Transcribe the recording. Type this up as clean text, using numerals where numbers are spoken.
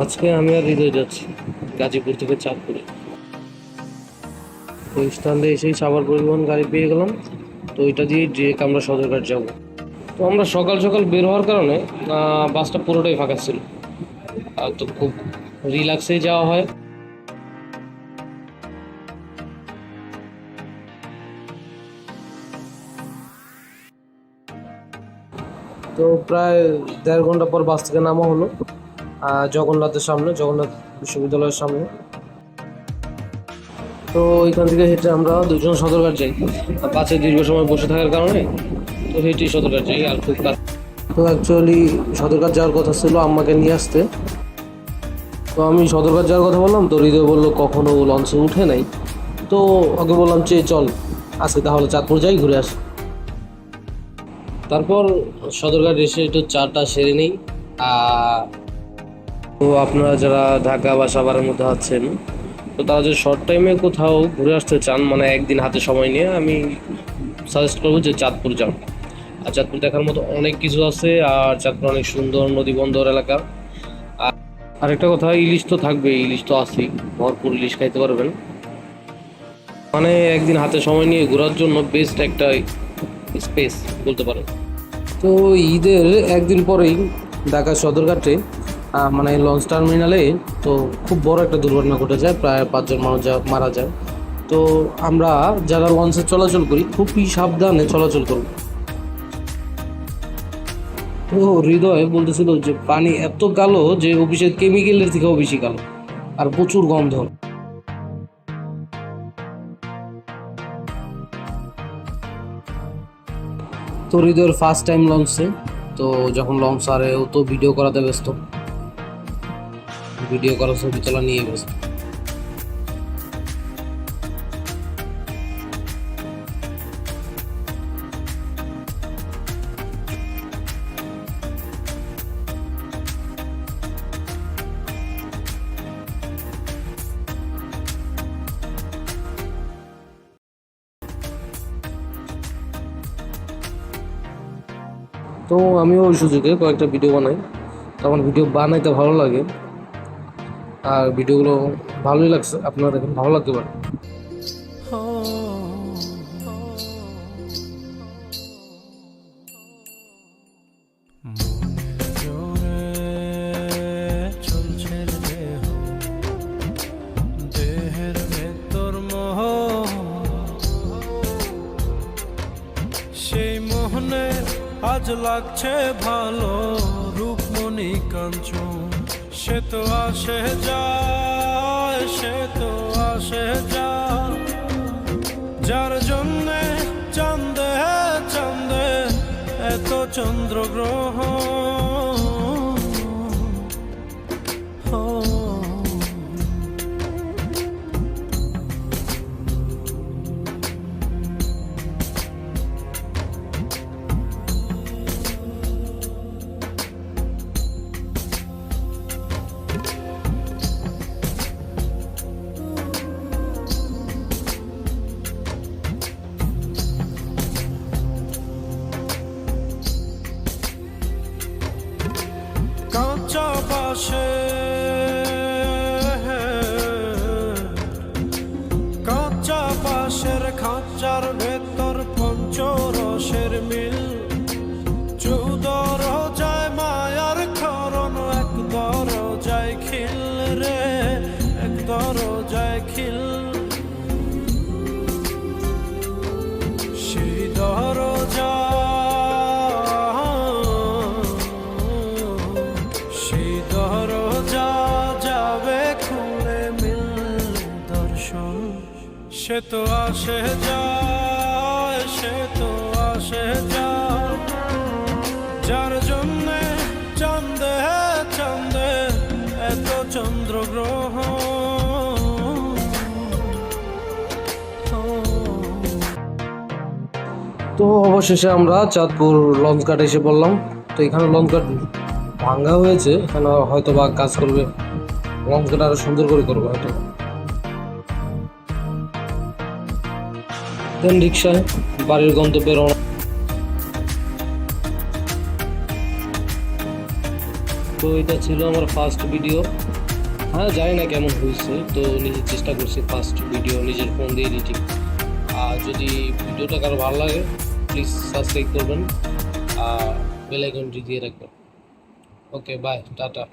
আজকে আমি আর হৃদয় যাচ্ছি গাজীপুর থেকে চাঁদপুরে। তো স্ট্যান্ডে এসেই সাভার পরিবহন গাড়ি পেয়ে গেলাম। তো ওইটা দিয়ে ডিরেক্ট আমরা সদরঘাট যাব। তো আমরা সকাল সকাল বের হওয়ার কারণে বাসটা পুরোটাই ফাঁকা ছিল। তো খুব রিল্যাক্সেই যাওয়া হয়। তো প্রায় 1.5 ঘন্টা পর বাস থেকে নামা হলো জগন্নাথের সামনে, জগন্নাথ বিশ্ববিদ্যালয়ের সামনে। তো ওইখান থেকে হেঁটে আমরা দুজন সদরঘাট যাই। বাসে দীর্ঘ সময় বসে থাকার কারণে তো হেঁটেই সদরঘাট যাই। আর খুব কাছে। তো অ্যাকচুয়ালি সদরঘাট যাওয়ার কথা ছিল আম্মাকে নিয়ে আসতে। তো আমি সদরঘাট যাওয়ার কথা বললাম, তো হৃদয় বললো কখনো লঞ্চে উঠে নাই। তো ওকে বললাম চল আজকে তাহলে চাঁদপুর যাই, ঘুরে আসি। তারপর সদরঘাট এসে একটু চাটা সেরে নেই। তো আপনারা যারা ঢাকা বা সাভারের মধ্যে আছেন, তো তারা যদি শর্ট টাইমে কোথাও ঘুরে আসতে চান, মানে একদিন হাতে সময় নিয়ে, আমি সাজেস্ট করবো যে চাঁদপুর যান। আর চাঁদপুর দেখার মতো অনেক কিছু আছে। আর চাঁদপুর অনেক সুন্দর নদী বন্দর এলাকা। আর আরেকটা কথা, ইলিশ তো থাকবে, ইলিশ তো আছেই, ভরপুর ইলিশ খাইতে পারবেন। মানে একদিন হাতে সময় নিয়ে ঘোরার জন্য বেস্ট একটা স্পেস বলতে পারেন। তো ঈদের একদিন পরেই ঢাকা সদরঘাটে মানে লঞ্চ টার্মিনালে তো খুব বড় একটা দুর্ঘটনা ঘটে যায়, প্রায় 5 জন মানুষ মারা যায়। তো আমরা যারা লঞ্চে চলাচল করি খুবই সাবধানে চলাচল করব। তো হৃদয় বলতেছিল যে পানি এত কালো যে অফিসের কেমিক্যালের থেকেও বেশি কালো, আর প্রচুর গন্ধ। তো হৃদয়ের ফার্স্ট টাইম লঞ্চে। তো যখন লঞ্চ আরে ও তো ভিডিও করাতে ব্যস্ত, ভিডিও করা ছবি তোলা নিয়ে ব্যস্ত। তো আমিও ওই সুযোগে কয়েকটা ভিডিও বানাই। তখন ভিডিও বানাইতে ভালো লাগে, আর ভিডিওগুলো ভালোই লাগছে। আপনারা দেখেন, ভালো লাগতে পারে। সেই মোহনে আজ লাগছে ভালো রূপমণি কাঞ্চন। সে তো আসে যায়, সে তো আসে যায়, যার জন্যে চাঁদে চাঁদে এত চন্দ্রগ্রহণ। কাঁচা বাসে কাঁচা বাসের খাঁচার ভেতর পঞ্চরসের মিল। 14 রোজায় মায়ার খরণ, এক দরজায় খিল রে, এক দরজায় খিল। সেই দরজা যাবে খুলে মিললে দর্শন। সে তো আসে যায়, সে তো আসে যায়, যার জন্যে চাঁদে চাঁদে এত চন্দ্রগ্রহণ। তো অবশেষে আমরা চাঁদপুর লঞ্চ ঘাট এসে পড়লাম। তো এখানে লঞ্চ ঘাট ভাঙ্গা হয়েছে, এখানে হয়তো বা কাজ করবে, লঞ্চ ঘাট আরো সুন্দর করে করবে হয়তো। দেন রিক্সায় বাড়ির গন্তব্যে রওনা। তো এটা ছিল আমার ফার্স্ট ভিডিও। হ্যাঁ, জানি না কেমন হয়েছে, তো নিজের চেষ্টা করছি ফার্স্ট ভিডিও নিজের ফোন দিয়ে এডিটিং। আর যদি ভিডিওটা কারো ভালো লাগে প্লিজ সাবস্ক্রাইব করবেন আর বেল আইকনটি দিয়ে রাখবেন। ওকে, বাই, টাটা।